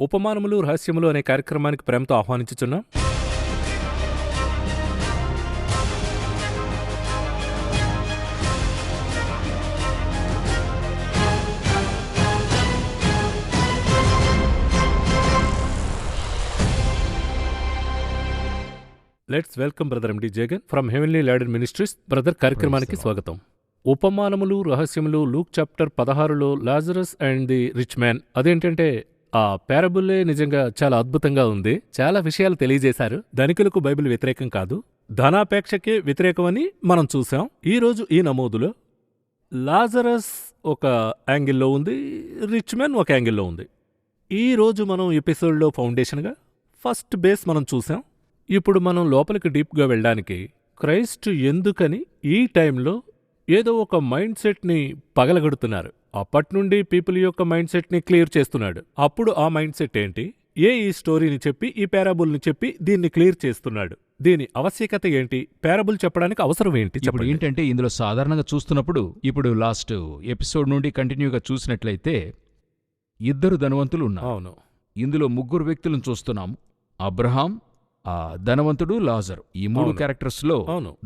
ఉపమానములు రహస్యములు అనే కార్యక్రమానికి ప్రేమతో ఆహ్వానించుచున్నాం. Let's welcome brother MD Jagan from heavenly ladder ministries. Brother, కార్యక్రమానికి స్వాగతం. ఉపమానములు రహస్యములు లూక్ చాప్టర్ 16లో Lazarus and the rich man. అదేంటంటే ఆ పారబుల్లే నిజంగా చాలా అద్భుతంగా ఉంది. చాలా విషయాలు తెలియజేశారు. ధనికులకు బైబిల్ వ్యతిరేకం కాదు, ధనాపేక్షకే వ్యతిరేకమని మనం చూసాం. ఈరోజు ఈ నమోదులో లాజరస్ ఒక యాంగిల్లో ఉంది, రిచ్ మ్యాన్ ఒక యాంగిల్లో ఉంది. ఈరోజు మనం ఎపిసోడ్లో ఫౌండేషన్గా ఫస్ట్ బేస్ మనం చూసాం. ఇప్పుడు మనం లోపలికి డీప్గా వెళ్ళడానికి క్రైస్ట్ ఎందుకని ఈ టైంలో ఏదో ఒక మైండ్ సెట్ని పగలగొడుతున్నారు. అప్పట్నుండి పీపుల్ యొక్క మైండ్ సెట్ని క్లియర్ చేస్తున్నాడు. అప్పుడు ఆ మైండ్ సెట్ ఏంటి, ఈ స్టోరీని చెప్పి ఈ పారాబుల్ని చెప్పి దీన్ని క్లియర్ చేస్తున్నాడు. దీని ఆవశ్యకత ఏంటి, పారాబుల్ చెప్పడానికి అవసరం ఏంటి? ఇప్పుడు ఏంటంటే ఇందులో సాధారణంగా చూస్తున్నప్పుడు, ఇప్పుడు లాస్ట్ ఎపిసోడ్ నుండి కంటిన్యూగా చూసినట్లయితే ఇద్దరు ధనవంతులు ఉన్నారు. అవును. ఇందులో ముగ్గురు వ్యక్తులను చూస్తున్నాము. అబ్రహాం, ఆ ధనవంతుడు, లాజరు. ఈ మూడు క్యారెక్టర్స్ లో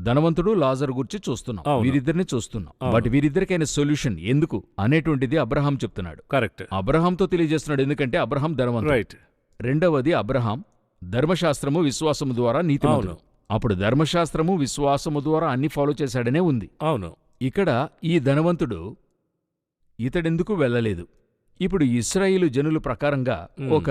ధనవంతుడు, లాజరు గురించి చూస్తున్నాం. వీరిద్దరిని చూస్తున్నాం. బట్ వీరిద్దరికైనా సొల్యూషన్ ఎందుకు అనేటువంటిది అబ్రహాం చెప్తున్నాడు. కరెక్ట్. అబ్రహాంతో తెలియజేస్తున్నాడు, ఎందుకంటే అబ్రహాం ధనవంతుడు. రైట్. రెండవది, అబ్రహాం ధర్మశాస్త్రము విశ్వాసము ద్వారా నీతిమంతుడు. అప్పుడు ధర్మశాస్త్రము విశ్వాసము ద్వారా అన్ని ఫాలో చేశాడనే ఉంది. అవును. ఇక్కడ ఈ ధనవంతుడు ఇతడెందుకు వెళ్ళలేదు? ఇప్పుడు ఇశ్రాయేలు జనుల ప్రకారంగా ఒక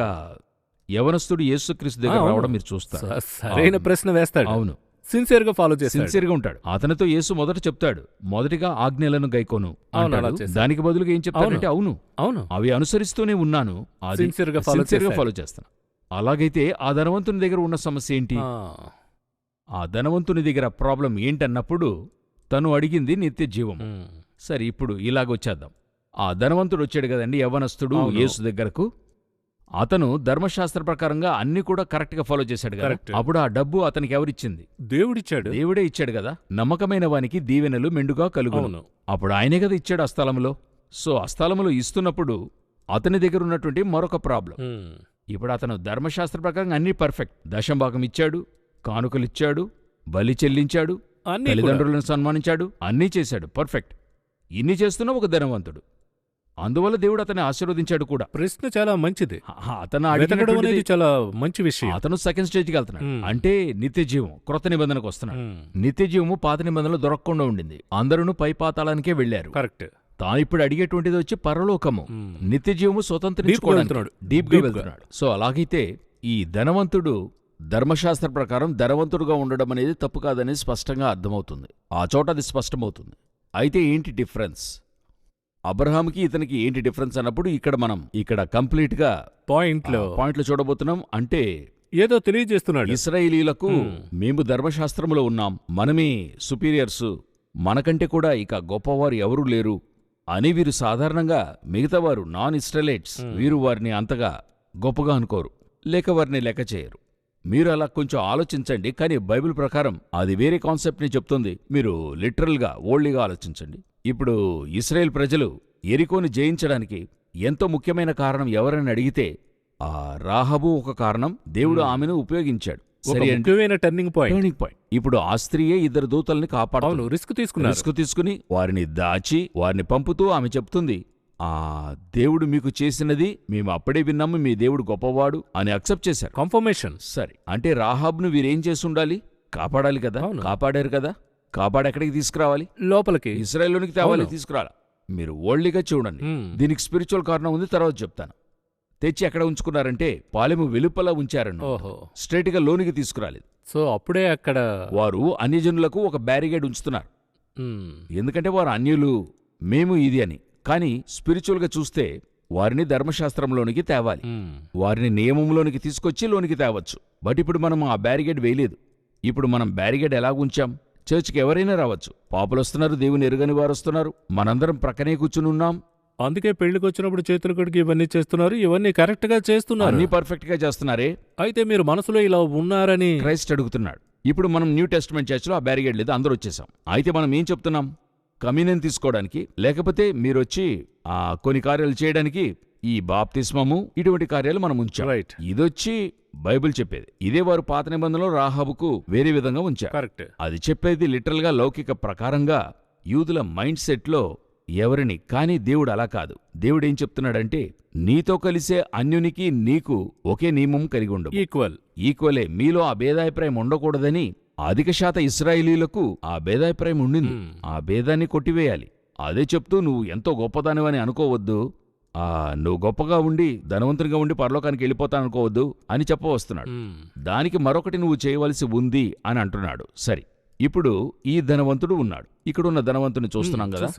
యవనస్తుడు యేసుక్రీస్తు దగ్గర రావడం మీరు చూస్తారు. సరైన ప్రశ్న వేస్తాడు. అవును. సిన్సియర్గా ఫాలో చేస్తాడు, సిన్సియర్గా ఉంటాడు. అతనితో యేసు మొదట చెప్తాడు, మొదటిగా ఆజ్ఞలను గైకోను అంటాడు. దానికి బదులుగా ఏం చెప్తాడంటే, అవును అవి అనుసరిస్తూనే ఉన్నాను, సిన్సియర్గా ఫాలో చేస్తాను. అలాగైతే ఆ ధనవంతుని దగ్గర ఉన్న సమస్య ఏంటి? ఆ ధనవంతుని దగ్గర ప్రాబ్లం ఏంటన్నప్పుడు తను అడిగింది నిత్య జీవం. సరే, ఇప్పుడు ఇలాగొచ్చేద్దాం. ఆ ధనవంతుడు వచ్చాడు కదండి, యవ్వనస్తుడు యేసు దగ్గరకు. అతను ధర్మశాస్త్ర ప్రకారంగా అన్ని కూడా కరెక్ట్ గా ఫాలో చేశాడు కదా. అప్పుడు ఆ డబ్బు అతనికి ఎవరిచ్చింది? దేవుడిచ్చాడు. దేవుడే ఇచ్చాడు కదా. నమ్మకమైన వానికి దీవెనలు మెండుగా కలుగును. అప్పుడు ఆయనే కదా ఇచ్చాడు ఆ స్థలంలో. సో ఆ స్థలంలో ఇస్తున్నప్పుడు అతని దగ్గర ఉన్నటువంటి మరొక ప్రాబ్లం. ఇప్పుడు అతను ధర్మశాస్త్ర ప్రకారంగా అన్ని పర్ఫెక్ట్. దశంభాగం ఇచ్చాడు, కానుకలిచ్చాడు, బలి చెల్లించాడు, తల్లిదండ్రులను సన్మానించాడు, అన్నీ చేశాడు, పర్ఫెక్ట్. ఇన్ని చేస్తున్న ఒక ధనవంతుడు. అందువల్ల దేవుడు అతన్ని ఆశీర్వదించాడు కూడా. ప్రశ్న చాలా మంచిది. అతను అడిగినటువంటి చాలా మంచి విషయం. అతను సెకండ్ స్టేజ్కి వెళ్తున్నాడు. అంటే నిత్య జీవం, క్రొత్త నిబంధనకు వస్తున్నాడు. నిత్య జీవము పాత నిబంధనలు దొరకకుండా ఉండింది. అందరూ పై పాతాళానికే వెళ్లారు. కరెక్ట్. తాను ఇప్పుడు అడిగేటువంటిది వచ్చి పరలోకము, నిత్య జీవము స్వతంత్రించుకోవడానికి డీప్ గా వెళ్తున్నాడు. సో అలాగైతే ఈ ధనవంతుడు ధర్మశాస్త్ర ప్రకారం ధనవంతుడుగా ఉండడం అనేది తప్పు కాదనేది స్పష్టంగా అర్థమవుతుంది. ఆ చోట అది స్పష్టమవుతుంది. అయితే ఏంటి డిఫరెన్స్? అబ్రహాంకి ఇతనికి ఏంటి డిఫరెన్స్ అన్నప్పుడు ఇక్కడ కంప్లీట్ గా పాయింట్లు చూడబోతున్నాం. అంటే ఏదో తెలియజేస్తున్నాడు. ఇశ్రాయేలీలకు మేము ధర్మశాస్త్రములో ఉన్నాం, మనమే సుపీరియర్సు, మనకంటే కూడా ఇక గొప్పవారు ఎవరూ లేరు అని వీరు సాధారణంగా మిగతావారు నాన్ ఇస్రాయేలైట్స్ వీరు వారిని అంతగా గొప్పగా అనుకోరు, లేక వారిని లెక్క చేయరు. మీరు అలా కొంచెం ఆలోచించండి. కానీ బైబిల్ ప్రకారం అది వేరే కాన్సెప్ట్ని చెప్తుంది. మీరు లిటరల్గా ఓల్డ్గా ఆలోచించండి. ఇప్పుడు ఇశ్రాయేల్ ప్రజలు యెరికోని జయించడానికి ఎంతో ముఖ్యమైన కారణం ఎవరని అడిగితే ఆ రాహబు ఒక కారణం. దేవుడు ఆమెను ఉపయోగించాడు. Turning point. ఇప్పుడు ఆ స్త్రీయే ఇద్దరు దూతల్ని కాపాడుతూ రిస్క్ తీసుకుని వారిని దాచి వారిని పంపుతూ ఆమె చెప్తుంది, ఆ దేవుడు మీకు చేసినది మేము అప్పుడే విన్నాము, మీ దేవుడు గొప్పవాడు అని అక్సెప్ట్ చేశారు. కన్ఫర్మేషన్. సరే, అంటే రాహాబ్ను వీరేం చేసి ఉండాలి? కాపాడాలి కదా. కాపాడారు కదా. కాపాడి ఎక్కడికి తీసుకురావాలి? లోపలికి, ఇశ్రాయేలునికి తేవాలి, తీసుకురావాలి. మీరు ఓల్డ్గా చూడండి. దీనికి స్పిరిచువల్ కారణం ఉంది, తర్వాత చెప్తాను. తెచ్చి ఎక్కడ ఉంచుకున్నారంటే పాలెము వెలుపల ఉంచారన్న. స్ట్రైట్ గా లోనికి తీసుకురాలేదు. సో అప్పుడే అక్కడ వారు అన్యజనులకు ఒక బ్యారిగేడ్ ఉంచుతున్నారు. ఎందుకంటే వారు అన్యులు, మేము ఇది అని. కానీ స్పిరిచువల్ గా చూస్తే వారిని ధర్మశాస్త్రంలోనికి తేవాలి, వారిని నియమంలోనికి తీసుకొచ్చి లోనికి తేవచ్చు. బట్ ఇప్పుడు మనం ఆ బ్యారిగేడ్ వేయలేదు. ఇప్పుడు మనం బ్యారిగేడ్ ఎలా ఉంచాం? చర్చ్కి ఎవరైనా రావచ్చు, పాపులు వస్తున్నారు, దేవుని ఎరుగని వారు వస్తున్నారు, మనందరం ప్రక్కనే కూర్చుని ఉన్నాం. అందుకే పెళ్లికి వచ్చినప్పుడు చేతులు కడిగి ఇవన్నీ చేస్తున్నారు, ఇవన్నీ కరెక్ట్ గా చేస్తున్నారు, అన్ని పర్ఫెక్ట్ గా చేస్తున్నారే. అయితే మీరు మనసులో ఇలా ఉన్నారని క్రైస్ట్ అడుగుతున్నాడు. ఇప్పుడు మనం న్యూ టెస్టిమెంట్ చర్చ్లో ఆ బ్యారిగేడ్ లేదు, అందరూ వచ్చేసాం. అయితే మనం ఏం చెప్తున్నాం? కమ్యూనియన్ తీసుకోవడానికి, లేకపోతే మీరొచ్చి కొన్ని కార్యాలు చేయడానికి ఈ బాప్తిస్మము ఇటువంటి కార్యాలు మనం ఉంచాం. రైట్. ఇదొచ్చి బైబిల్ చెప్పేది. ఇదే వారు పాత నిబంధనలో రాహాబుకు వేరే విధంగా ఉంచారు. కరెక్ట్. అది చెప్పేది లిటరల్ గా లౌకిక ప్రకారంగా యూదుల మైండ్ సెట్ లో ఎవరిని. కానీ దేవుడు అలా కాదు. దేవుడేం చెప్తున్నాడంటే నీతో కలిసే అన్యునికి నీకు ఒకే నియమం కలిగి ఉండవు. ఈక్వలే. మీలో ఆ భేదాభిప్రాయం ఉండకూడదని అధిక శాత ఇశ్రాయేలీలకు ఆ భేదాభిప్రాయం ఉండింది. ఆ భేదాన్ని కొట్టివేయాలి. అదే చెప్తూ నువ్వు ఎంతో గొప్పదానివని అనుకోవద్దు, నువ్వు గొప్పగా ఉండి ధనవంతునిగా ఉండి పరలోకానికి వెళ్ళిపోతాననుకోవద్దు అని చెప్పవస్తున్నాడు. దానికి మరొకటి నువ్వు చేయవలసి ఉంది అని అంటున్నాడు. సరే, ఇప్పుడు ఈ ధనవంతుడు ఉన్నాడు. ఇక్కడున్న ధనవంతుని చూస్తున్నాం కదా.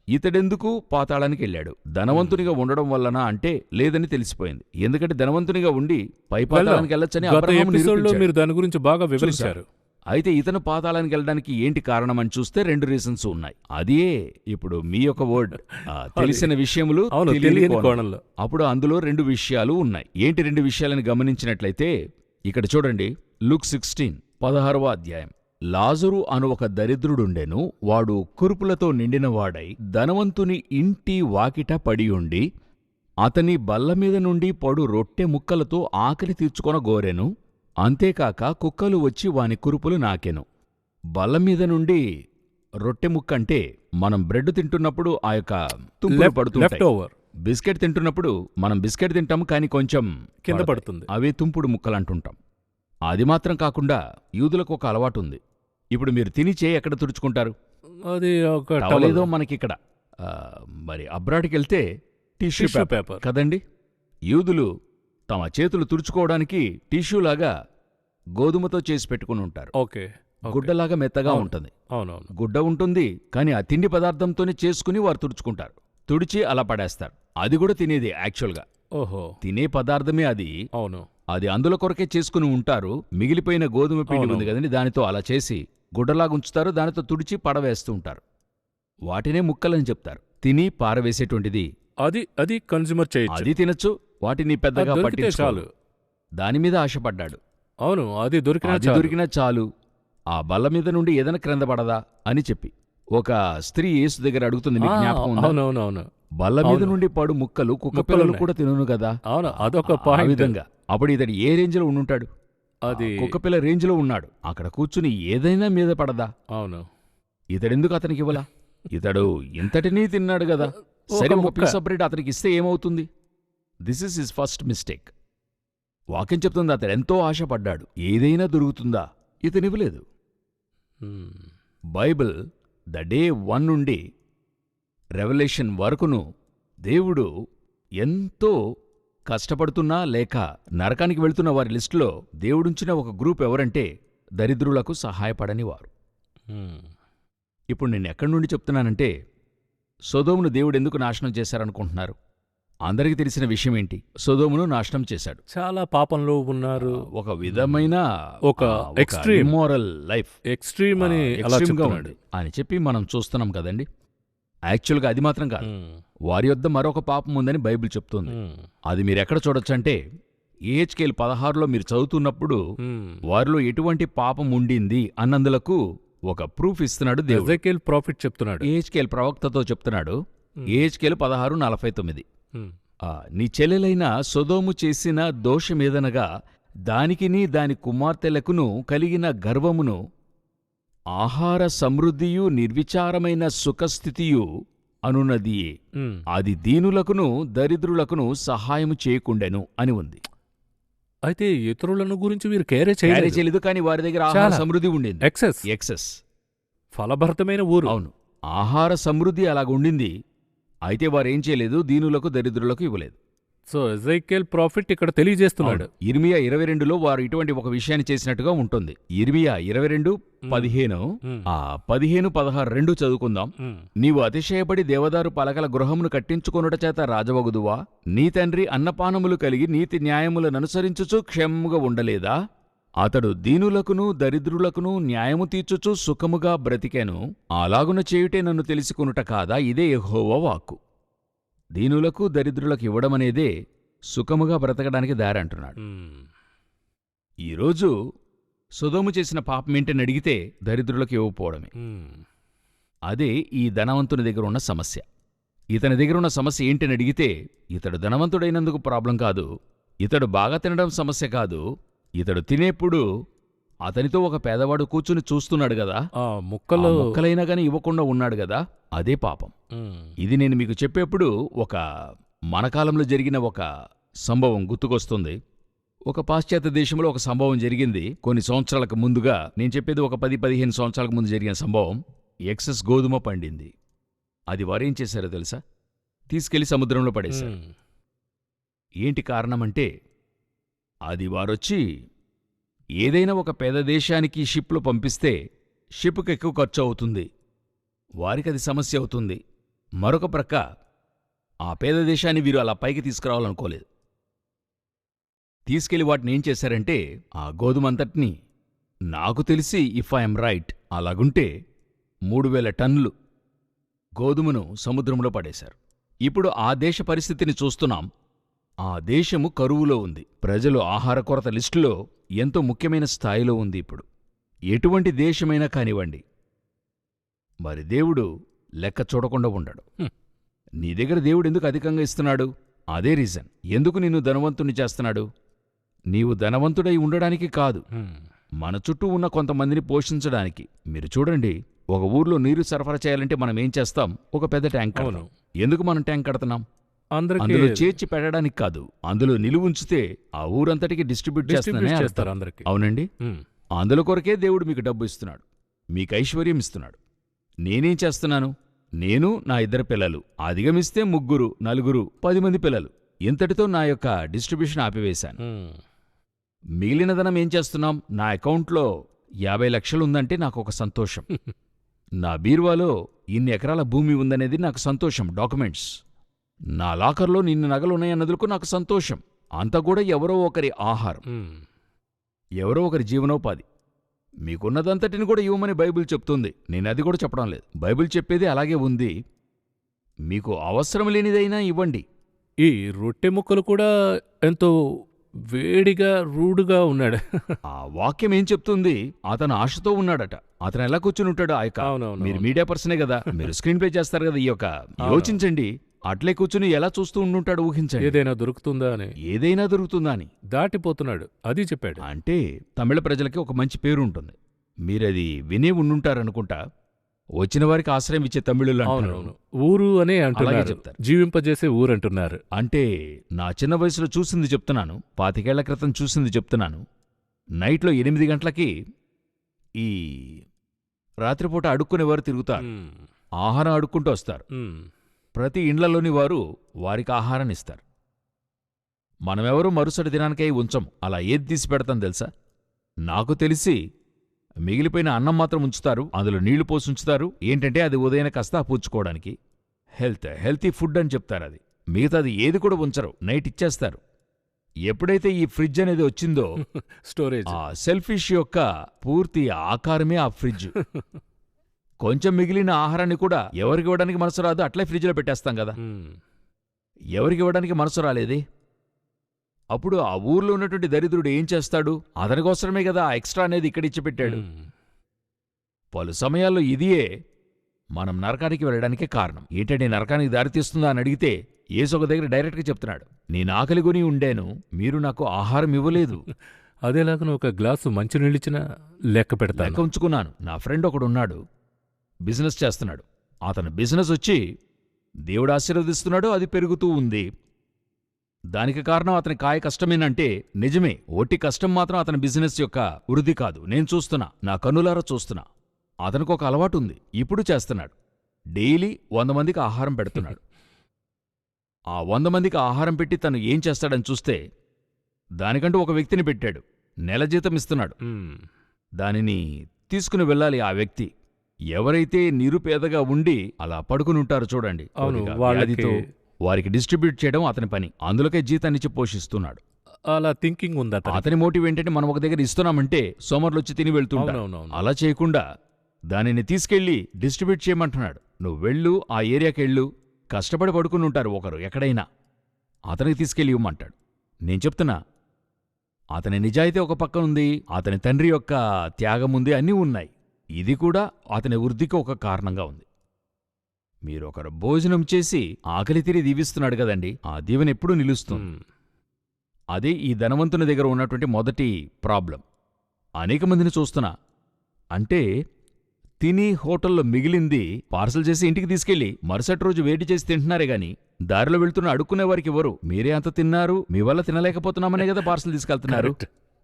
ఇతడెందుకు పాతాళానికి వెళ్ళాడు? ధనవంతునిగా ఉండడం వల్లనా అంటే లేదని తెలిసిపోయింది. ఎందుకంటే ధనవంతునిగా ఉండి పై పాతాళానికి వెళ్ళొచ్చని అబ్రహాము నిరూపించాడు. మీరు దాని గురించి బాగా వివరించారు. అయితే ఇతను పాతాళానికి వెళ్ళడానికి ఏంటి కారణం అని చూస్తే 2 రీజన్స్ ఉన్నాయి. అదే ఇప్పుడు మీ యొక్క వర్డ్ తెలిసిన విషయములు తెలియని కోణంలో. అప్పుడు అందులో 2 విషయాలు ఉన్నాయి. ఏంటి 2 విషయాలని గమనించినట్లయితే ఇక్కడ చూడండి, లూక్ 16 16వ అధ్యాయం. లాజరు అను ఒక దరిద్రుడుండెను. వాడు కురుపులతో నిండినవాడై ధనవంతుని ఇంటి వాకిట పడియుండి అతని బల్లమీద నుండి పడు రొట్టె ముక్కలతో ఆకలి తీర్చుకొన గోరెను. అంతేకాక కుక్కలు వచ్చి వాని కురుపులు నాకెను. బల్లమీద నుండి రొట్టె ముక్కంటే మనం బ్రెడ్ తింటున్నప్పుడు ఆ యొక్క తుంపులు పడుతుంటాయి. బిస్కెట్ తింటున్నప్పుడు మనం బిస్కెట్ తింటాం, కానీ కొంచెం కింద పడుతుంది. అవే తుంపుడు ముక్కలంటుంటాం. అది మాత్రం కాకుండా యూదులకు ఒక అలవాటు ఉంది. ఇప్పుడు మీరు తిని చేయి ఎక్కడ తుడుచుకుంటారు? అది ఒక టవలేదో మనకిక్కడ. మరి అబ్రాడ్కి వెళ్తే టిష్యూ పేపర్ కదండి. యూదులు తమ చేతులు తుడుచుకోవడానికి టిష్యూలాగా గోధుమతో చేసి పెట్టుకుని ఉంటారు. గుడ్డలాగా మెత్తగా ఉంటుంది. గుడ్డ ఉంటుంది, కానీ ఆ తిండి పదార్థంతోనే చేసుకుని వారు తుడుచుకుంటారు. తుడిచి అలా పడేస్తారు. అది కూడా తినేది యాక్చువల్గా. తినే పదార్థమే అది. అది అందులో కొరకే చేసుకుని ఉంటారు. మిగిలిపోయిన గోధుమ పిండి ఉంది కదండి, దానితో అలా చేసి గుడ్డలాగా ఉంచుతారు. దానితో తుడిచి పడవేస్తూ ఉంటారు. వాటినే ముక్కలని చెప్తారు. తిని పారవేసేటువంటిది అది కన్స్యూమర్ చేయొచ్చు. అది తినచ్చు. వాటిని పెద్దగా పట్టించాలు. దానిమీద ఆశపడ్డాడు. అవును, అది దొరికినా చాలు, ఆ బల్ల మీద నుండి ఏదైనా క్రింద పడదా అని చెప్పి ఒక స్త్రీ యేసు దగ్గర అడుగుతుంది. మీకు జ్ఞాపకం ఉందా? బల్ల మీద నుండి పడు ముక్కలు కుక్క పిల్లలు కూడా తినను కదా. అదొక విధంగా అప్పుడు ఇతడు ఏ రేంజ్ లో ఉండుంటాడు? అది కుక్కపిల్ల రేంజ్ లో ఉన్నాడు. అక్కడ కూర్చుని ఏదైనా మీద పడదా? అవును. ఇతడెందుకు అతనికి ఇవ్వలా? ఇతడు ఇంతటినీ తిన్నాడు కదా. సరే, ఒక పీస్ ఆఫ్ బ్రెడ్ అతనికి ఇస్తే ఏమవుతుంది? This is his first mistake. వాక్యం చెప్తుంది అతడు ఎంతో ఆశపడ్డాడు. ఏదైనా దొరుకుతుందా? ఇతనివ్వలేదు. బైబిల్ ద డే 1 నుండి రెవల్యూషన్ వరకును దేవుడు ఎంతో కష్టపడుతున్నా లేక నరకానికి వెళ్తున్న వారి లిస్టులో దేవుడుంచిన ఒక గ్రూప్ ఎవరంటే దరిద్రులకు సహాయపడని వారు. ఇప్పుడు నేను ఎక్కడి నుండి చెప్తున్నానంటే, సొదోమును దేవుడెందుకు నాశనం చేశారనుకుంటున్నారు? అందరికీ తెలిసిన విషయం ఏంటి? సొదోమును నాశనం చేశాడు. చాలా పాపంలో ఉన్నారు. ఒక విధమైన ఒక ఎక్స్ట్రీమ్ మోరల్ లైఫ్, ఎక్స్ట్రీమ్ అని చెప్పి మనం చూస్తున్నాం కదండి. యాక్చువల్గా అది మాత్రం కాదు, వారి యొద్ద మరొక పాపం ఉందని బైబిల్ చెప్తుంది. అది మీరెక్కడ చూడొచ్చంటే యెహెజ్కేలు 16లో మీరు చదువుతున్నప్పుడు వారిలో ఎటువంటి పాపం ఉండింది అన్నందులకు ఒక ప్రూఫ్ ఇస్తున్నాడు దేవుడు. ఎజెకియల్ ప్రాఫిట్ చెప్తున్నాడు. యెహెజ్కేలు ప్రవక్తతో చెప్తున్నాడు. యెహెజ్కేలు 16:49. నీ చెల్లెలైన సొదోము చేసిన దోషమేదనగా దానికిని దాని కుమార్తెలకును కలిగిన గర్వమును, ఆహార సమృద్ధియు నిర్విచారమైన సుఖస్థితియు అనున్నదియే. అది దీనులకును దరిద్రులకును సహాయము చేయకుండెను అని ఉంది. అయితే ఇతరులను గురించి వీరు కేరే చేయలేదు, కానీ వారి దగ్గర ఆహార సమృద్ధి ఉండేది. ఎక్సెస్ ఫలభరితమైన ఊరు. అవును, ఆహార సమృద్ధి అలాగుండింది. అయితే వారేం చేయలేదు, దీనులకు దరిద్రులకు ఇవ్వలేదు. సో ఎజెకియల్ ప్రాఫిట్ ఇక్కడ తెలియజేస్తున్నాడు. ఇర్మియా 22లో వారు ఇటువంటి ఒక విషయాన్ని చేసినట్టుగా ఉంటుంది. ఇర్మియా 22:15, 15:16 చదువుకుందాం. నీవు అతిశయపడి దేవదారు పలకల గృహమును కట్టించుకొనుట చేత రాజవగుదువా? నీ తండ్రి అన్నపానములు కలిగి నీతి న్యాయములననుసరించుచు క్షేమముగా ఉండలేదా? అతడు దీనులకును దరిద్రులకును న్యాయము తీర్చుచు సుఖముగా బ్రతికెను. అలాగున చేయుటే నన్ను తెలుసుకొనుట కాదా? ఇదే యెహోవా వాక్కు. దీనులకు దరిద్రులకు ఇవ్వడమనేదే సుఖముగా బ్రతకడానికి దారి అంటున్నాడు. ఈరోజు సొదోము చేసిన పాపమేంటని అడిగితే దరిద్రులకు ఇవ్వకపోవడమే. అదే ఈ ధనవంతుని దగ్గర ఉన్న సమస్య. ఇతని దగ్గరున్న సమస్య ఏంటని అడిగితే, ఇతడు ధనవంతుడైనందుకు ప్రాబ్లం కాదు, ఇతడు బాగా తినడం సమస్య కాదు, ఇతడు తినేప్పుడు అతనితో ఒక పేదవాడు కూర్చుని చూస్తున్నాడు గదా, ఆ ముక్కలో ముక్కలైనా గాని ఇవ్వకుండా ఉన్నాడు గదా, అదే పాపం. ఇది నేను మీకు చెప్పేప్పుడు మన కాలంలో జరిగిన ఒక సంభవం గుర్తుకొస్తుంది. ఒక పాశ్చాత్య దేశంలో ఒక సంభవం జరిగింది కొన్ని సంవత్సరాలకు ముందుగా. నేను చెప్పేది ఒక 10-15 సంవత్సరాలకు ముందు జరిగిన సంభవం. ఎక్సెస్ గోధుమ పండింది. అది వారేం చేశారో తెలుసా? తీసుకెళ్లి సముద్రంలో పడేశారు. ఏంటి కారణమంటే, అది వారొచ్చి ఏదైనా ఒక పేద దేశానికి షిప్లో పంపిస్తే షిప్కు ఎక్కువ ఖర్చు అవుతుంది, వారికది సమస్య అవుతుంది. మరొక ప్రక్క ఆ పేద దేశాన్ని వీరు అలా పైకి తీసుకురావాలనుకోలేదు. తీసుకెళ్లి వాటిని ఏం చేశారంటే, ఆ గోధుమంతటినీ, నాకు తెలిసి ఇఫ్ ఐఎమ్ రైట్, అలాగుంటే 3000 టన్నులు గోధుమను సముద్రంలో పడేశారు. ఇప్పుడు ఆ దేశ పరిస్థితిని చూస్తున్నాం. ఆ దేశము కరువులో ఉంది. ప్రజలు ఆహార కొరత లిస్టులో ఎంతో ముఖ్యమైన స్థాయిలో ఉంది ఇప్పుడు. ఎటువంటి దేశమైనా కానివ్వండి. మరి దేవుడు లెక్క చూడకుండా ఉండడు. నీ దగ్గర దేవుడు ఎందుకు అధికంగా ఇస్తున్నాడు? అదే రీజన్. ఎందుకు నిన్ను ధనవంతుని చేస్తున్నాడు? నీవు ధనవంతుడై ఉండడానికి కాదు, మన చుట్టూ ఉన్న కొంతమందిని పోషించడానికి. మీరు చూడండి, ఒక ఊర్లో నీరు సరఫరా చేయాలంటే మనం ఏం చేస్తాం? ఒక పెద్ద ట్యాంక్ కడతాం. ఎందుకు మనం ట్యాంక్ కడుతున్నాం? అందులో చేర్చి పెట్టడానికి కాదు, అందులో నిలువుంచితే ఆ ఊరంతటికి డిస్ట్రిబ్యూట్ చేస్తారు అందరికి. అవునండి, అందులో కొరకే దేవుడు మీకు డబ్బు ఇస్తున్నాడు, మీకు ఐశ్వర్యం ఇస్తున్నాడు. నేనేం చేస్తున్నాను? నేను, నా 2 పిల్లలు, అధిగమిస్తే 3, 4, 10 మంది పిల్లలు. ఇంతటితో నా యొక్క డిస్ట్రిబ్యూషన్ ఆపివేశాను. మిగిలిన ధనం ఏం చేస్తున్నాం? నా అకౌంట్లో 50 లక్షలు ఉందంటే నాకు ఒక సంతోషం. నా బీరువాలో ఇన్ని ఎకరాల భూమి ఉందనేది నాకు సంతోషం, డాక్యుమెంట్స్. నా లాకర్లో నిన్ను నగలున్నాయన్నదులకు నాకు సంతోషం. అంతా కూడా ఎవరో ఒకరి ఆహారం, ఎవరో ఒకరి జీవనోపాధి. మీకున్నదంతటిని కూడా ఇవ్వమని బైబిల్ చెప్తుంది. నేనది కూడా చెప్పడం లేదు. బైబిల్ చెప్పేది అలాగే ఉంది. మీకు అవసరం లేనిదైనా ఇవ్వండి. ఈ రొట్టె ముక్కలు కూడా ఎంతో వేడిగా రూడుగా ఉన్నాడు. ఆ వాక్యం ఏం చెప్తుంది? అతను ఆశతో ఉన్నాడట. అతను ఎలా కూర్చుని ఉంటాడు? మీరు మీడియా పర్సనే కదా, మీరు స్క్రీన్ ప్లే చేస్తారు కదా. యోచించండి, అట్లే కూర్చుని ఎలా చూస్తూ ఉండుంటాడు? ఊహించండి. ఏదైనా దొరుకుతుందా అని దాటిపోతున్నాడు. అది చెప్పాడు. అంటే తమిళ ప్రజలకి ఒక మంచి పేరు ఉంటుంది. మీరది వినే ఉండుంటారనుకుంటా. వచ్చిన వారికి ఆశ్రయం ఇచ్చే తమిళులు ఊరు అనే అంటున్నారు, చెప్తారు. జీవింపజేసే ఊరంటున్నారు. అంటే నా చిన్న వయసులో చూసింది చెప్తున్నాను, 25 ఏళ్ల క్రితం చూసింది చెప్తున్నాను. నైట్లో 8 గంటలకి ఈ రాత్రిపూట అడుక్కునేవారు తిరుగుతారు, ఆహారం అడుక్కుంటూ వస్తారు. ప్రతి ఇండ్లలోని వారు వారికి ఆహారాన్ని ఇస్తారు. మనమెవరూ మరుసటి దినానికై ఉంచం. అలా ఏది తీసి పెడతాం తెలుసా? నాకు తెలిసి మిగిలిపోయిన అన్నం మాత్రం ఉంచుతారు, అందులో నీళ్లు పోసి ఉంచుతారు. ఏంటంటే అది ఉదయం కాస్త పూడ్చుకోవడానికి. హెల్తీ ఫుడ్ అని చెప్తారు. అది మిగతాది ఏది కూడా ఉంచరు, నైట్ ఇచ్చేస్తారు. ఎప్పుడైతే ఈ ఫ్రిడ్జ్ అనేది వచ్చిందో, స్టోరేజ్, ఆ సెల్ఫిష్ యొక్క పూర్తి ఆకారమే ఆ ఫ్రిడ్జ్. కొంచెం మిగిలిన ఆహారాన్ని కూడా ఎవరికి ఇవ్వడానికి మనసు రాదు, అట్లే ఫ్రిడ్జ్లో పెట్టేస్తాం కదా. ఎవరికి ఇవ్వడానికి మనసు రాలేదే. అప్పుడు ఆ ఊర్లో ఉన్నటువంటి దరిద్రుడు ఏం చేస్తాడు? అతనికోసమే కదా ఆ ఎక్స్ట్రా అనేది ఇక్కడ ఇచ్చిపెట్టాడు. పలు సమయాల్లో ఇదియే మనం నరకానికి వెళ్ళడానికే కారణం. ఏంటంటే నరకానికి దారితీస్తుందా అని అడిగితే యేసు ఒక దగ్గర డైరెక్ట్గా చెప్తున్నాడు, నేను ఆకలి కొని ఉండేను, మీరు నాకు ఆహారం ఇవ్వలేదు. అదేలాగా ఒక గ్లాసు మంచినీళ్ళిచ్చినా లెక్క పెడతా. లెక్క ఉంచుకున్నాను. నా ఫ్రెండ్ ఒకడున్నాడు, బిజినెస్ చేస్తున్నాడు. అతని బిజినెస్ వచ్చి దేవుడు ఆశీర్వదిస్తున్నాడు, అది పెరుగుతూ ఉంది. దానికి కారణం అతని కాయ కష్టమేనంటే నిజమే. ఒట్టి కష్టం మాత్రం అతని బిజినెస్ యొక్క వృద్ధి కాదు. నేను చూస్తున్నా, నా కన్నులారా చూస్తున్నా. అతనికి ఒక అలవాటు ఉంది, ఇప్పుడు చేస్తున్నాడు. డైలీ 100 మందికి ఆహారం పెడుతున్నాడు. ఆ 100 మందికి ఆహారం పెట్టి తను ఏం చేస్తాడని చూస్తే, దానికంటూ ఒక వ్యక్తిని పెట్టాడు, నెల జీతం ఇస్తున్నాడు. దానిని తీసుకుని వెళ్ళాలి ఆ వ్యక్తి. ఎవరైతే నిరుపేదగా ఉండి అలా పడుకునుంటారో చూడండి, వారికి డిస్ట్రిబ్యూట్ చేయడం అతని పని. అందులోకే జీతాన్నిచ్చి పోషిస్తున్నాడు. అలా థింకింగ్ ఉంది అతని మోటివ్ ఏంటంటే, మనం ఒక దగ్గర ఇస్తున్నామంటే సోమర్లొచ్చి తిని వెళ్తుంటారు. అలా చేయకుండా దానిని తీసుకెళ్లి డిస్ట్రిబ్యూట్ చేయమంటున్నాడు. నువ్వు వెళ్ళు, ఆ ఏరియాకెళ్ళు, కష్టపడి పడుకుని ఉంటారు ఒకరు ఎక్కడైనా, అతనికి తీసుకెళ్ళి ఇవ్వమంటాడు. నేను చెప్తున్నా, అతని నిజాయితీ ఒక పక్కనుంది, అతని తండ్రి యొక్క త్యాగం ఉంది, అన్నీ ఉన్నాయి. ఇది కూడా అతని వృద్ధికి ఒక కారణంగా ఉంది. మీరొకరు భోజనం చేసి ఆకలి తీరి దీవిస్తున్నాడు కదండి, ఆ దీవెన ఎప్పుడూ నిలుస్తుంది. అదే ఈ ధనవంతుని దగ్గర ఉన్నటువంటి మొదటి ప్రాబ్లం. అనేక మందిని చూస్తున్నా, అంటే తిని హోటల్లో మిగిలింది పార్సల్ చేసి ఇంటికి తీసుకెళ్లి మరుసటి రోజు వేడి చేసి తింటున్నారే గాని దారిలో వెళ్తున్న అడుక్కునే వారికి ఎవరు మీరే అంత తిన్నారు, మీ వల్ల తినలేకపోతున్నామనే కదా పార్సల్ తీసుకెళ్తున్నారు.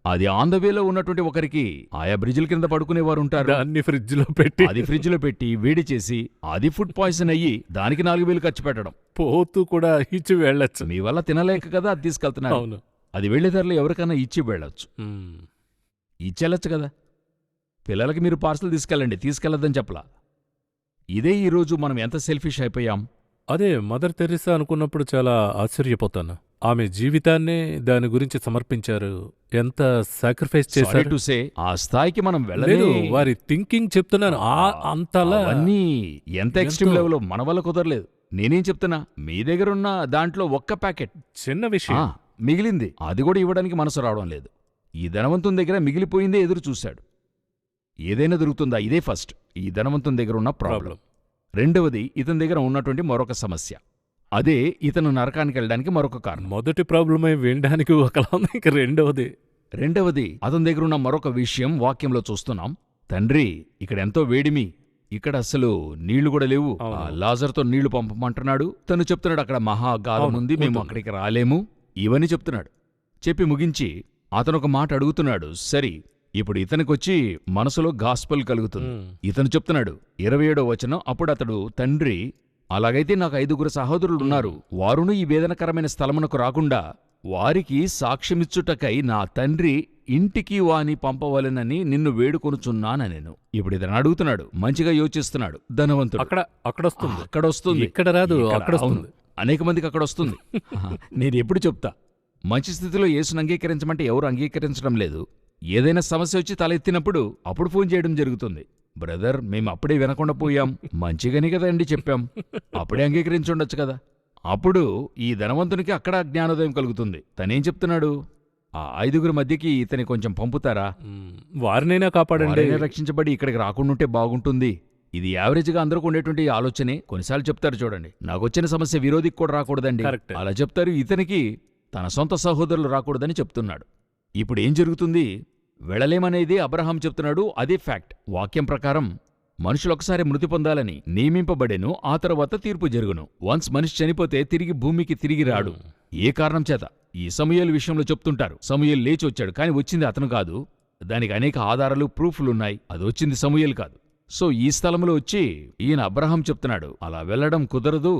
అది ఆన్ ద వేలో ఉన్నటువంటి ఒకరికి ఆయా బ్రిడ్జిల కింద పడుకునేవారు ఉంటారు, అన్ని ఫ్రిడ్జ్ లో పెట్టి అది ఫ్రిడ్జ్ లో పెట్టి వేడి చేసి అది ఫుడ్ పాయిజన్ అయ్యి దానికి 4,000 ఖర్చు పెట్టడం. పోతూ కూడా ఇచ్చి వెళ్ళొచ్చు. మీ వల్ల తినలేక కదా అది తీసుకెళ్తున్నారు. అవును. అది వెళ్లేదారిలో ఎవరికైనా ఇచ్చి వెళ్ళొచ్చు, ఇచ్చెళ్ళచ్చు కదా. పిల్లలకి మీరు పార్సల్ తీసుకెళ్లొద్దని చెప్పలా. ఇదే ఈరోజు మనం ఎంత సెల్ఫిష్ అయిపోయాం. అదే మదర్ తెరిసా అనుకున్నప్పుడు చాలా ఆశ్చర్యపోతాను. ఆమె జీవితాన్నే దాని గురించి సమర్పించారు. ఎంత సాక్రిఫైస్ Sorry చేశారు. to say, ఆ స్థాయికి మనం లేదు, వెళ్ళలేదు. వారి థింకింగ్ చెప్తున్నాను. అంతలా అవన్నీ ఎంత ఎక్స్ట్రీమ్ ఎంతో. లెవెల్లో మన వల్ల కుదరలేదు. నేనేం చెప్తున్నా, మీ దగ్గరున్న దాంట్లో ఒక్క ప్యాకెట్ చిన్న విషయం. మిగిలింది, అది కూడా ఇవ్వడానికి మనసు రావడం లేదు. ఈ ధనవంతుని దగ్గర మిగిలిపోయిందే ఎదురు చూశాడు. ఏదైనా దొరుకుతుందా, ఇదే ఫస్ట్ ఈ ధనవంతుని దగ్గర ఉన్న ప్రాబ్లం. రెండవది, ఇతని దగ్గర ఉన్నటువంటి మరొక సమస్య. అదే ఇతను నరకానికి వెళ్ళడానికి మరొక కారణం. మొదటి ప్రాబ్లమే వినడానికి ఒకలా ఉంది. ఇంక రెండవది అతని దగ్గరున్న మరొక విషయం వాక్యంలో చూస్తున్నాం. తండ్రి, ఇక్కడ ఎంతో వేడిమి, ఇక్కడ అసలు నీళ్లు కూడా లేవు, అవును. లాజర్తో నీళ్లు పంపమంటున్నాడు. తను చెప్తున్నాడు అక్కడ మహాగాలం అవును, ఉంది, మేము ఉంటుంది. అక్కడికి రాలేము, ఇవన్నీ చెప్తున్నాడు. చెప్పి ముగించి అతను ఒక మాట అడుగుతున్నాడు. సరి, ఇప్పుడు ఇతనికొచ్చి మనసులో గాస్పల్ కలుగుతుంది. ఇతను చెప్తున్నాడు 27వ వచనం, అప్పుడు అతడు, తండ్రి, అలాగైతే నాకు 5 సహోదరులున్నారు, వారును ఈ వేదనకరమైన స్థలమునకు రాకుండా వారికి సాక్ష్యమిచ్చుటకై నా తండ్రి ఇంటికి వాని పంపవలెనని నిన్ను వేడుకొనుచున్నానెను. ఇప్పుడు ఇతను అడుగుతున్నాడు, మంచిగా యోచిస్తున్నాడు ధనవంతుడు. అక్కడొస్తుంది, ఇక్కడ రాదు, ఇక్కడ, అక్కడ అవును, అనేక మందికి అక్కడొస్తుంది. నేను ఎప్పుడు చెప్తా, మంచి స్థితిలో యేసును అంగీకరించమంటే ఎవరు అంగీకరించడం లేదు. ఏదైనా సమస్య వచ్చి తలెత్తినప్పుడు అప్పుడు ఫోన్ చేయడం జరుగుతుంది. బ్రదర్, మేము అప్పుడే వినకుండా పోయాం, మంచిగానే కదా అండి చెప్పాం, అప్పుడే అంగీకరించుండొచ్చు కదా. అప్పుడు ఈ ధనవంతునికి అక్కడ జ్ఞానోదయం కలుగుతుంది. తనేం చెప్తున్నాడు, ఆ 5 మధ్యకి ఇతని కొంచెం పంపుతారా, వారినైనా కాపాడండి, వారైనా రక్షించబడి ఇక్కడికి రాకుండా బాగుంటుంది. ఇది యావరేజ్గా అందరికి ఉండేటువంటి ఆలోచనే. కొన్నిసార్లు చెప్తారు చూడండి, నాకొచ్చిన సమస్య విరోధికి కూడా రాకూడదండి, Correct. అలా చెప్తారు. ఇతనికి తన సొంత సహోదరులు రాకూడదని చెప్తున్నాడు. ఇప్పుడు ఏం జరుగుతుంది, వెళ్ళలేమనేది అబ్రహాం చెప్తున్నాడు, అదే ఫ్యాక్ట్. వాక్యం ప్రకారం మనుషులు ఒకసారి మృతి పొందాలని నియమింపబడెను, ఆ తర్వాత తీర్పు జరుగును. వన్స్ మనిషి చనిపోతే తిరిగి భూమికి తిరిగి రాడు. ఏ కారణం చేత ఈ సమూయేలు విషయంలో చెప్తుంటారు, సమూయేలు లేచి వచ్చాడు, కాని వచ్చింది అతను కాదు. దానికి అనేక ఆధారాలు, ప్రూఫ్లున్నాయి. అది వచ్చింది సమూయేలు కాదు. సో ఈ స్థలంలో వచ్చి ఈయన అబ్రహాం చెప్తున్నాడు, అలా వెళ్లడం కుదరదు.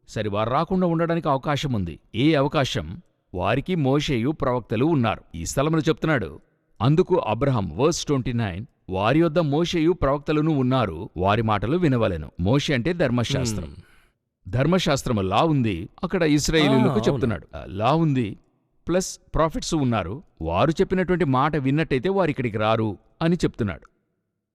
సరి, వారు రాకుండా ఉండడానికి అవకాశం ఉంది. ఏ అవకాశం? వారికి మోషేయు ప్రవక్తలు ఉన్నారు. ఈ స్థలంలో చెప్తున్నాడు. అందుకు అబ్రహాం, వర్స్ 29, వారి యొద్ద మోషేయు ప్రవక్తలను ఉన్నారు, వారి మాటలు వినవలెను. మోషే అంటే ధర్మశాస్త్రం. ధర్మశాస్త్రము లా ఉంది, అక్కడ ఇశ్రాయేలీయులకు చెప్తున్నాడు. లా ఉంది ప్లస్ ప్రాఫిట్స్ ఉన్నారు, వారు చెప్పినటువంటి మాట విన్నట్టయితే వారిక్కడికి రారు అని చెప్తున్నాడు.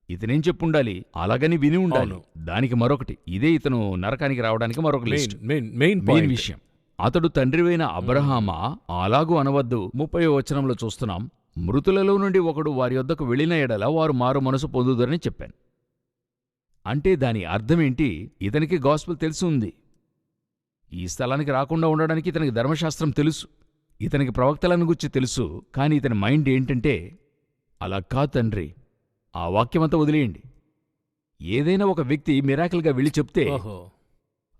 ఇతనేం చెప్పుండాలి, అలాగని విని ఉండాలి. దానికి మరొకటి, ఇదే ఇతను నరకానికి రావడానికి మరొక లిస్ట్, మెయిన్ విషయం. అతడు తండ్రివైన అబ్రహామా, అలాగూ అనవద్దు. 30వ వచనంలో చూస్తున్నాం, మృతులలో నుండి ఒకడు వారి యొద్దకు వెళ్ళిన ఎడల వారు మారు మనసు పొందుదరని చెప్పాను. అంటే దాని అర్థమేంటి, ఇతనికి గాస్పెల్ తెలిసి ఉంది. ఈ స్థలానికి రాకుండా ఉండడానికి ఇతనికి ధర్మశాస్త్రం తెలుసు, ఇతనికి ప్రవక్తలను గురించి తెలుసు. కాని ఇతని మైండ్ ఏంటంటే, అలా కా తండ్రి, ఆ వాక్యమంతా వదిలేయండి. ఏదైనా ఒక వ్యక్తి మిరాకిల్గా వెళ్ళి చెప్తే,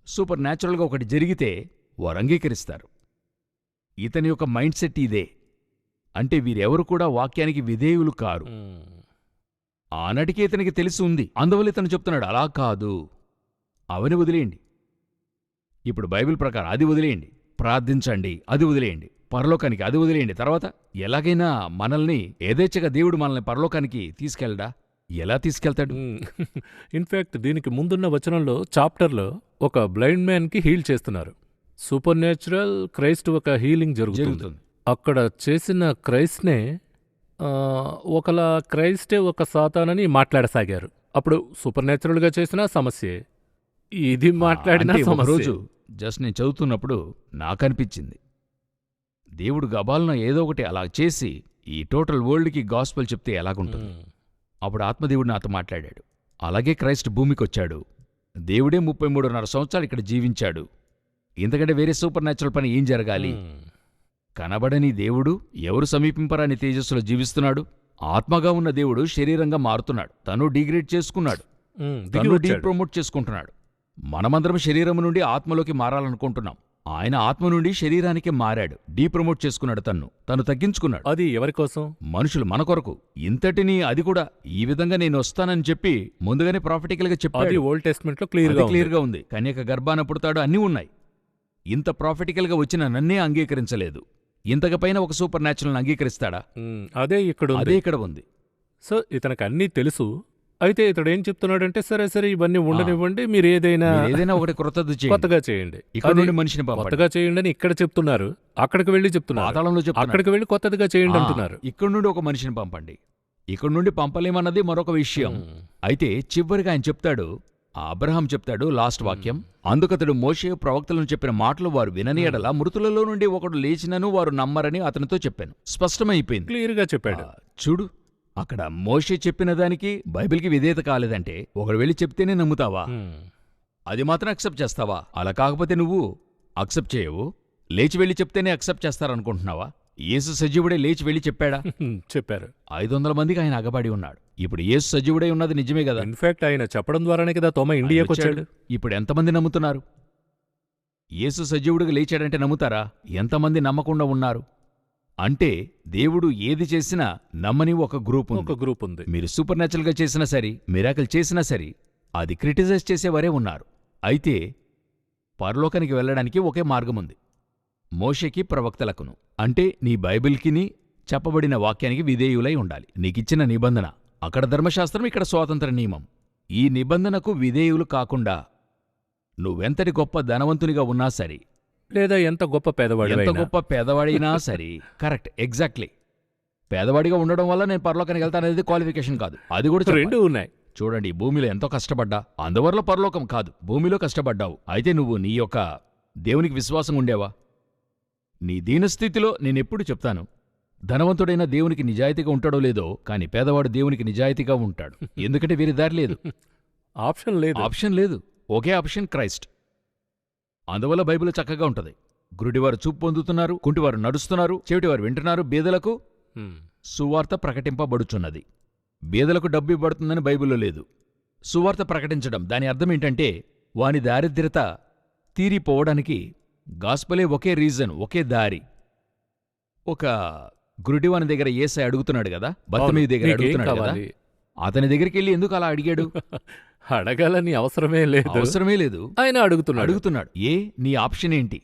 సూపర్ న్యాచురల్గా ఒకటి జరిగితే వారు అంగీకరిస్తారు. ఇతని యొక్క మైండ్ సెట్ ఇదే. అంటే వీరెవరు కూడా వాక్యానికి విధేయులు కారు. ఆనాటికి ఇతనికి తెలిసి ఉంది, అందువల్ల ఇతను చెప్తున్నాడు, అలా కాదు, అవని వదిలేయండి. ఇప్పుడు బైబిల్ ప్రకారం అది వదిలేయండి, ప్రార్థించండి, అది వదిలేయండి, పరలోకానికి అది వదిలేయండి. తర్వాత ఎలాగైనా మనల్ని యథేచ్ఛగా దేవుడు మనల్ని పరలోకానికి తీసుకెళ్ళడా? ఎలా తీసుకెళ్తాడు? ఇన్ఫాక్ట్ దీనికి ముందున్న వచనంలో, చాప్టర్లో ఒక బ్లైండ్ మ్యాన్ కి హీల్ చేస్తున్నారు. సూపర్ న్యాచురల్ క్రైస్ట్ ఒక హీలింగ్ జరుగుతుంది. అక్కడ చేసిన క్రైస్ట్నే ఒకలా క్రైస్టే ఒక సాతానని మాట్లాడసాగారు. అప్పుడు సూపర్ న్యాచురల్గా చేసిన సమస్యే, ఇది మాట్లాడిన రోజు జస్ట్ నేను చదువుతున్నప్పుడు నాకనిపించింది, దేవుడు గబాలన ఏదో ఒకటి అలా చేసి ఈ టోటల్ వరల్డ్కి గాస్పెల్ చెప్తే ఎలాగుంటుంది. అప్పుడు ఆత్మదేవుడు నాతో మాట్లాడాడు, అలాగే క్రైస్ట్ భూమికొచ్చాడు, దేవుడే 33.5 సంవత్సరాలు ఇక్కడ జీవించాడు. ఇంతకంటే వేరే సూపర్ న్యాచురల్ పని ఏం జరగాలి? కనబడని దేవుడు ఎవరు సమీపింపరాని తేజస్సులో జీవిస్తున్నాడు. ఆత్మగా ఉన్న దేవుడు శరీరంగా మారుతున్నాడు. తను డిగ్రేడ్ చేసుకున్నాడు, తను డీప్రమోట్ చేసుకుంటున్నాడు. మనమందరం శరీరం నుండి ఆత్మలోకి మారాలనుకుంటున్నాం. ఆయన ఆత్మ నుండి శరీరానికి మారాడు, డీప్రమోట్ చేసుకున్నాడు. తను తగ్గించుకున్నాడు. అది ఎవరి కోసం? మనుషులు, మన కొరకు. ఇంతటిని అది కూడా ఈ విధంగా నేను వస్తానని చెప్పి ముందుగానే ప్రాఫిటికల్ గా చెప్పాడు. అది ఓల్డ్ టెస్ట్మెంట్ లో క్లియర్ గా ఉంది. కన్యక గర్భాన పుడతాడు, అన్నీ ఉన్నాయి. ఇంత ప్రాఫిటికల్ గా వచ్చిన నన్నే అంగీకరించలేదు. ఇంతక పైన ఒక సూపర్ న్యాచురల్ అంగీకరిస్తాడా? అదే ఇక్కడ ఉంది. సో ఇతనికి అన్నీ తెలుసు. అయితే ఇతడు ఏం చెప్తున్నాడంటే, సరే సరే ఇవన్నీ ఉండనివ్వండి, మీరు ఏదైనా ఒకటి కొత్తగా చేయండి, ఇక్కడ నుండి మనిషిని కొత్తగా చేయండి అని ఇక్కడ చెప్తున్నారు. అక్కడికి వెళ్ళి చెప్తున్నారు, పాతాళంలో అక్కడికి వెళ్ళి కొత్తదిగా చేయండి అంటున్నారు. ఇక్కడ నుండి ఒక మనిషిని పంపండి, ఇక్కడ నుండి పంపలేమన్నది మరొక విషయం. అయితే చివరిగా ఆయన చెప్తాడు, అబ్రహాం చెప్తాడు లాస్ట్ వాక్యం, అందుకతడు మోషే ప్రవక్తలను చెప్పిన మాటలు వారు వినని ఎడల మృతులలో నుండి ఒకడు లేచినను వారు నమ్మరని అతనితో చెప్పాను. స్పష్టమైపోయింది, క్లియర్ గా చెప్పాడు. చూడు, అక్కడ మోషే చెప్పిన దానికి బైబిల్కి విధేయత కాలేదంటే ఒకడు వెళ్ళి చెప్తేనే నమ్ముతావా? అది మాత్రం అక్సెప్ట్ చేస్తావా? అలా కాకపోతే నువ్వు అక్సెప్ట్ చేయవు. లేచి వెళ్ళి చెప్తేనే అక్సెప్ట్ చేస్తారనుకుంటున్నావా? యేసు సజీవుడే లేచి వెళ్ళి చెప్పాడా? చెప్పారు. 500 మందికి ఆయన అగబడి ఉన్నాడు. ఇప్పుడు యేసు సజీవుడై ఉన్నది నిజమే కదా. ఇన్ఫాక్ట్ ఆయన చెప్పడం ద్వారానే కదా తోమ ఇండియాకు వచ్చాడు. ఇప్పుడు ఎంతమంది నమ్ముతున్నారు? యేసు సజీవుడిగా లేచాడంటే నమ్ముతారా? ఎంతమంది నమ్మకుండా ఉన్నారు? అంటే దేవుడు ఏది చేసినా నమ్మని ఒక గ్రూప్ ఉంది. మీరు సూపర్ న్యాచురల్ గా చేసినా సరి, మిరాకిల్ చేసినా సరి, అది క్రిటిసైజ్ చేసేవారే ఉన్నారు. అయితే పరలోకానికి వెళ్ళడానికి ఒకే మార్గముంది, మోషేకి ప్రవక్తలకును. అంటే నీ బైబిల్కిని చెప్పబడిన వాక్యానికి విధేయులై ఉండాలి. నీకిచ్చిన నిబంధన అక్కడ ధర్మశాస్త్రం, ఇక్కడ స్వాతంత్ర నియమం. ఈ నిబంధనకు విధేయులు కాకుండా నువ్వెంతటి గొప్ప ధనవంతునిగా ఉన్నా సరి, లేదా ఎంత గొప్ప పేదవాడైనా సరి, కరెక్ట్, ఎగ్జాక్ట్లీ. పేదవాడిగా ఉండడం వల్ల నేను పరలోకానికి వెళ్తాననేది క్వాలిఫికేషన్ కాదు. అది కూడా రెండు ఉన్నాయి. చూడండి, భూమిలో ఎంతో కష్టపడ్డా, అందువల్ల పరలోకం కాదు, భూమిలో కష్టపడ్డావు. అయితే నువ్వు నీ యొక్క దేవునికి విశ్వాసం ఉండేవా? నీ దీనస్థితిలో నేనెప్పుడు చెప్తాను, ధనవంతుడైన దేవునికి నిజాయితీగా ఉంటాడో లేదో, కాని పేదవాడు దేవునికి నిజాయితీగా ఉంటాడు. ఎందుకంటే వేరే దారి లేదు, ఆప్షన్ లేదు. ఒకే ఆప్షన్, క్రైస్ట్. అందువల్ల బైబిల్ చక్కగా ఉంటది. గురుడివారు చూపు పొందుతున్నారు, కుంటివారు నడుస్తున్నారు, చెవిటివారు వింటున్నారు, బీదలకు సువార్త ప్రకటింపబడుచున్నది. బీదలకు డబ్బు ఇవ్వబడుతుందని బైబిల్లో లేదు. సువార్త ప్రకటించడం దాని అర్థమేంటంటే, వాని దారిద్ర్యత తీరిపోవడానికి గాస్పలే ఒకే రీజన్, ఒకే దారి. ఒక గురుడివాని దగ్గర యేసయ్య అడుగుతున్నాడు కదా, బర్తిమేయు దగ్గర అడుగుతున్నాడు కదా, అతని దగ్గరికి వెళ్ళి ఎందుకు అలా అడిగాడు? అడగాలని అవసరమే లేదు, ఆయన అడుగుతున్నాడు. నీ ఆప్షన్ ఏంటి?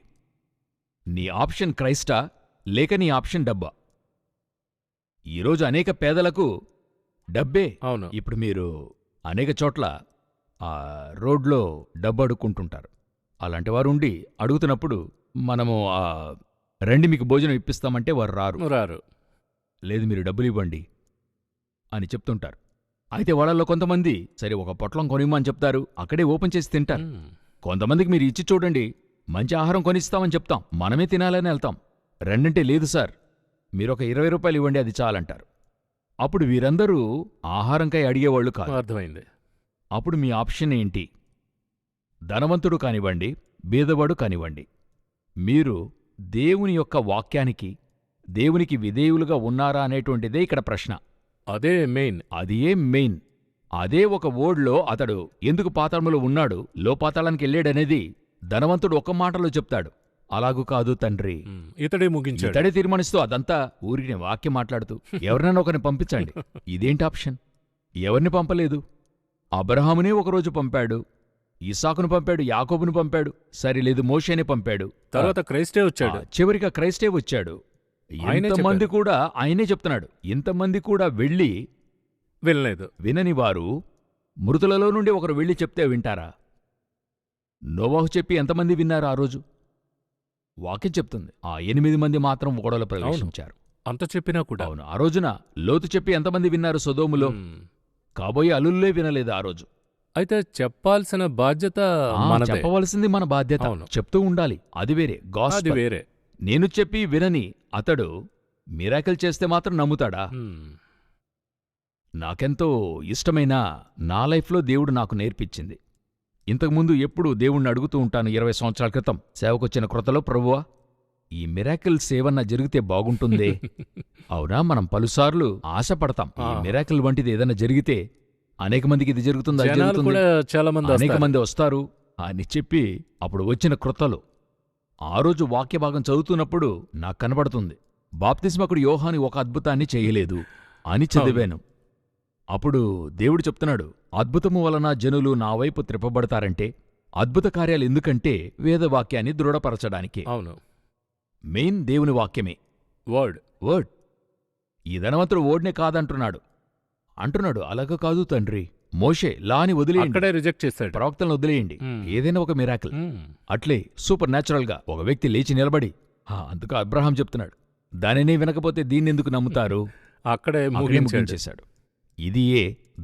నీ ఆప్షన్ క్రైస్టా, లేక నీ ఆప్షన్ డబ్బా? ఈరోజు అనేక పేదలకు డబ్బే. అవును. ఇప్పుడు మీరు అనేక చోట్ల రోడ్లో డబ్బు అడుక్కుంటుంటారు. అలాంటి వారు ఉండి అడుగుతున్నప్పుడు మనము రండి మీకు భోజనం ఇప్పిస్తామంటే వారు రారు. లేదు, మీరు డబ్బులు ఇవ్వండి అని చెప్తుంటారు. అయితే వాళ్ళల్లో కొంతమంది సరే ఒక పొట్లం కొనిమ్మని చెప్తారు, అక్కడే ఓపెన్ చేసి తింటారు. కొంతమందికి మీరు ఇచ్చి చూడండి, మంచి ఆహారం కొనిస్తామని చెప్తాం, మనమే తినాలని వెళ్తాం. రెండంటే లేదు సార్, మీరొక 20 రూపాయలు ఇవ్వండి, అది చాలంటారు. అప్పుడు వీరందరూ ఆహారంకై అడిగేవాళ్లు కాదు. అర్థమైంది. అప్పుడు మీ ఆప్షన్ ఏంటి? ధనవంతుడు కానివ్వండి, బీదవాడు కానివ్వండి, మీరు దేవుని యొక్క వాక్యానికి, దేవునికి విధేయులుగా ఉన్నారా అనేటువంటిదే ఇక్కడ ప్రశ్న. అదే మెయిన్. అదే ఒక ఓడ్లో అతడు ఎందుకు పాతాళంలో ఉన్నాడు, లోపాతాళానికి వెళ్ళాడనేది ధనవంతుడు ఒక్క మాటలో చెప్తాడు, అలాగూ కాదు తండ్రి, ఇతడే తీర్మానిస్తూ అదంతా ఊరికి వాక్యం మాట్లాడుతూ ఎవరినైనా ఒకరిని పంపించండి. ఇదేంటి ఆప్షన్? ఎవరిని పంపలేదు. అబ్రహామునే ఒకరోజు పంపాడు, ఇస్సాకును పంపాడు, యాకోబును పంపాడు, సరిలేదు మోషేనే పంపాడు, తర్వాత క్రైస్టే వచ్చాడు, చివరిగా క్రైస్టే వచ్చాడు. ఇంతమంది కూడా ఆయనే చెప్తున్నాడు. ఇంతమంది కూడా వినలేదు. వినని వారు మృతులలో నుండి ఒకరు వెళ్ళి చెప్తే వింటారా? నోవాహు చెప్పి ఎంతమంది విన్నారు ఆ రోజు? వాక్యం చెప్తుంది, 8 మంది మాత్రం ఓడలో ప్రవేశించారు. అంత చెప్పినా కూడా. అవును. ఆ రోజున లోతు చెప్పి ఎంతమంది విన్నారు సొదోములో? కాబోయే అలుల్లే వినలేదు ఆ రోజు. అయితే చెప్పాల్సిన బాధ్యత, చెప్పవలసింది మన బాధ్యత. చెప్తూ ఉండాలి, అది వేరే, గాస్పెల్ వేరే. నేను చెప్పి వినని అతడు మిరాకిల్ చేస్తే మాత్రం నమ్ముతాడా? నాకెంతో ఇష్టమైన నా లైఫ్లో దేవుడు నాకు నేర్పించింది, ఇంతకుముందు ఎప్పుడు దేవుణ్ణి అడుగుతూ ఉంటాను 20 సంవత్సరాల క్రితం సేవకొచ్చిన క్రొత్తలో, ప్రభువా ఈ మిరాకిల్స్ ఏవన్నా జరిగితే బాగుంటుందే. అవునా, మనం పలుసార్లు ఆశపడతాం ఈ మిరాకిల్ వంటిది ఏదైనా జరిగితే అనేక మందికి ఇది జరుగుతుంది, అది జనాలు జరుగుతుంది, కూడా చాలా మంది అనేక వస్తారు. మంది వస్తారు అని చెప్పి అప్పుడు వచ్చిన క్రొత్తలో ఆ రోజు వాక్య భాగం చదువుతున్నప్పుడు నాకు కనబడుతుంది, బాప్తిస్మకుడు యోహాను ఒక అద్భుతాన్ని చేయలేదు అని చదివాను. అప్పుడు దేవుడు చెప్తున్నాడు, అద్భుతము వలన జనులు నా వైపు త్రిప్పబడతారంటే అద్భుత కార్యాలు ఎందుకంటే వేదవాక్యాన్ని దృఢపరచడానికి. అవును, మెయిన్ దేవుని వాక్యమే, వర్డ్. ఈ ధనవంతుడు ఓడ్నే కాదంటున్నాడు. అలాగ కాదు తండ్రి, మోషే లాని వదిలేయండి, అక్కడే రిజెక్ట్ చేశాడు. ప్రవక్తలను వదిలేయండి, ఏదైనా ఒక మిరాకిల్. మ్మ్. అట్లే సూపర్ న్యాచురల్ గా ఒక వ్యక్తి లేచి నిలబడి, అందుకు అబ్రహాం చెప్తున్నాడు, దానినే వినకపోతే దీన్నెందుకు నమ్ముతారు, అక్కడే అక్కడే ముగించాడు. ముగించేశాడు. ఇది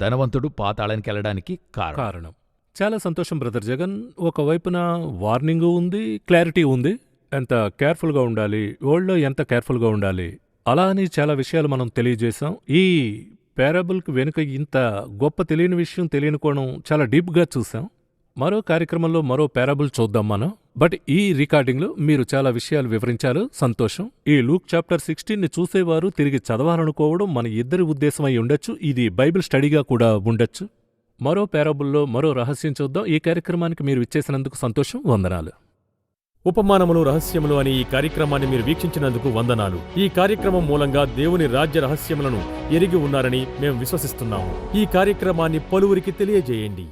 ధనవంతుడు పాతాళానికి వెళ్ళడానికి కారణం. చాలా సంతోషం బ్రదర్ జగన్. ఒకవైపున వార్నింగ్ ఉంది, క్లారిటీ ఉంది, ఎంత కేర్ఫుల్గా ఉండాలి, వరల్డ్లో ఎంత కేర్ఫుల్గా ఉండాలి, అలా అని చాలా విషయాలు మనం తెలియజేశాం. ఈ పారాబుల్కి వెనుక ఇంత గొప్ప తెలియని విషయం, తెలియని కోణం చాలా డీప్గా చూసాం. మరో కార్యక్రమంలో మరో పారాబుల్ చూద్దాం మనం. బట్ ఈ రికార్డింగ్లో మీరు చాలా విషయాలు వివరించారు, సంతోషం. ఈ లూక్ చాప్టర్ 16ని చూసేవారు తిరిగి చదవాలనుకోవడం మన ఇద్దరి ఉద్దేశమై ఉండొచ్చు. ఇది బైబిల్ స్టడీగా కూడా ఉండొచ్చు. మరో పారాబుల్లో మరో రహస్యం చూద్దాం. ఈ కార్యక్రమానికి మీరు ఇచ్చేసినందుకు సంతోషం, వందనాలు. ఉపమానములు రహస్యములు అనే ఈ కార్యక్రమాన్ని మీరు వీక్షించినందుకు వందనాలు. ఈ కార్యక్రమం మూలంగా దేవుని రాజ్య రహస్యములను ఎరిగి ఉన్నారని మేము విశ్వసిస్తున్నాము. ఈ కార్యక్రమాన్ని పలువురికి తెలియజేయండి.